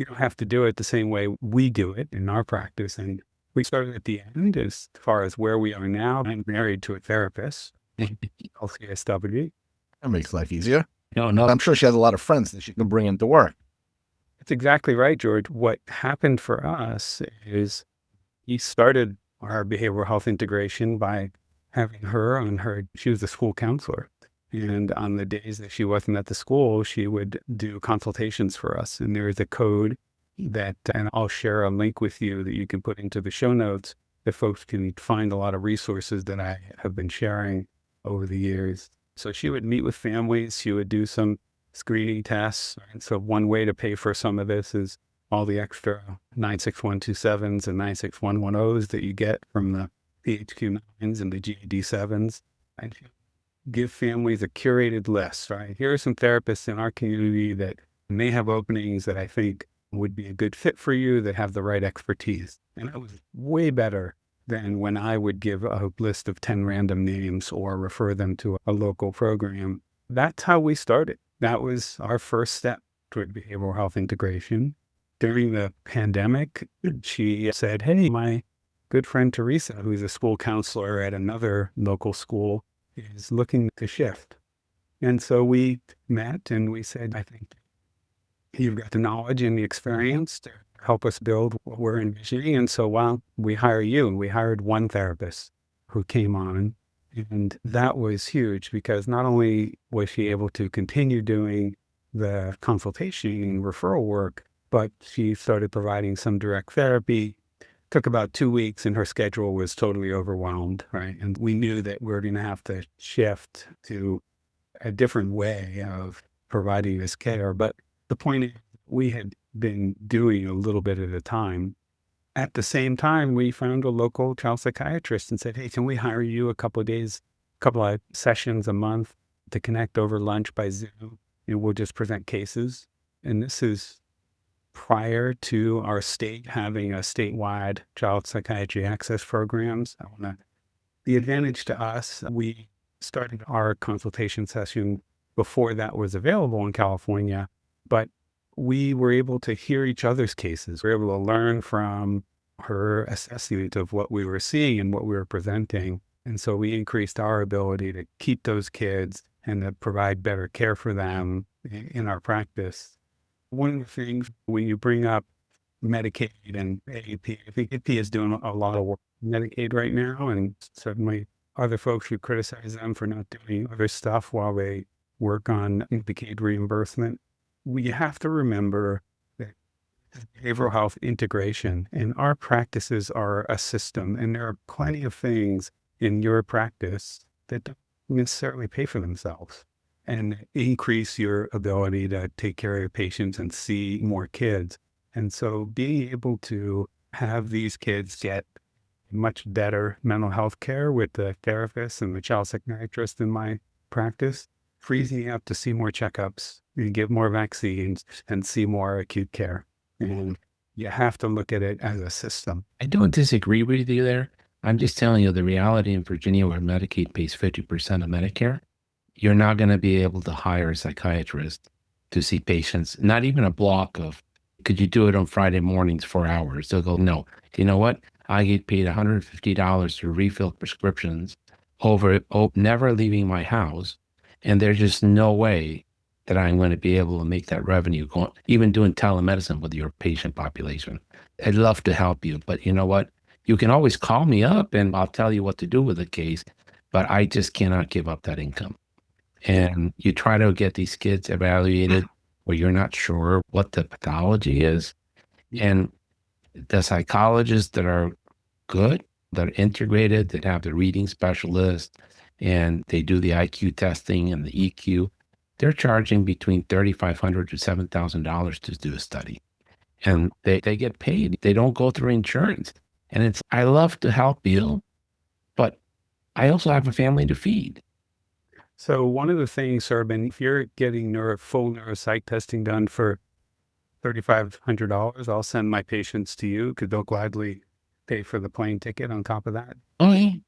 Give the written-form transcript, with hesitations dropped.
you don't have to do it the same way we do it in our practice. And we started at the end as far as where we are now. I'm married to a therapist, LCSW. That makes life easier. No. I'm sure she has a lot of friends that she can bring into work. That's exactly right, George. What happened for us is he started our behavioral health integration by having her on her, she was a school counselor. And on the days that she wasn't at the school, she would do consultations for us. And there is a code that, and I'll share a link with you that you can put into the show notes that folks can find a lot of resources that I have been sharing over the years. So she would meet with families, she would do some screening tests. And so one way to pay for some of this is all the extra 96127s and 96110s that you get from the PHQ-9s and the GAD-7s. And give families a curated list, right? Here are some therapists in our community that may have openings that I think would be a good fit for you, that have the right expertise. And that was way better than when I would give a list of 10 random names or refer them to a local program. That's how we started. That was our first step toward behavioral health integration. During the pandemic, she said, hey, my good friend Teresa, who's a school counselor at another local school, is looking to shift. And so we met and we said, I think you've got the knowledge and the experience to help us build what we're envisioning. And so while we hire you, we hired one therapist who came on. And that was huge because not only was she able to continue doing the consultation and referral work, but she started providing some direct therapy. Took about 2 weeks and her schedule was totally overwhelmed, right? And we knew that we were going to have to shift to a different way of providing this care. But the point is, we had been doing a little bit at a time. At the same time, we found a local child psychiatrist and said, hey, can we hire you a couple of sessions a month to connect over lunch by Zoom? And we'll just present cases. And this is prior to our state having a statewide child psychiatry access programs. The advantage to us, we started our consultation session before that was available in California, but we were able to hear each other's cases. We were able to learn from her assessment of what we were seeing and what we were presenting. And so we increased our ability to keep those kids and to provide better care for them in our practice. One of the things when you bring up Medicaid and AAP, I think AAP is doing a lot of work with Medicaid right now, and certainly other folks who criticize them for not doing other stuff while they work on Medicaid reimbursement. We have to remember that behavioral health integration and our practices are a system, and there are plenty of things in your practice that don't necessarily pay for themselves and increase your ability to take care of your patients and see more kids. And so being able to have these kids get much better mental health care with the therapist and the child psychiatrist in my practice frees me up to see more checkups, and give more vaccines, and see more acute care. And you have to look at it as a system. I don't disagree with you there. I'm just telling you the reality in Virginia where Medicaid pays 50% of Medicare. You're not going to be able to hire a psychiatrist to see patients, not even a block of, could you do it on Friday mornings, 4 hours? They'll go, no. You know what? I get paid $150 to refill prescriptions never leaving my house. And there's just no way that I'm going to be able to make that revenue going, even doing telemedicine with your patient population. I'd love to help you, but you know what? You can always call me up and I'll tell you what to do with the case, but I just cannot give up that income. And you try to get these kids evaluated where you're not sure what the pathology is. And the psychologists that are good, that are integrated, that have the reading specialist, and they do the IQ testing and the EQ, they're charging between $3,500 to $7,000 to do a study. And they get paid. They don't go through insurance. And I love to help you, but I also have a family to feed. So one of the things, Serban, if you're getting full neuropsych testing done for $3,500, I'll send my patients to you because they'll gladly pay for the plane ticket on top of that. Okay.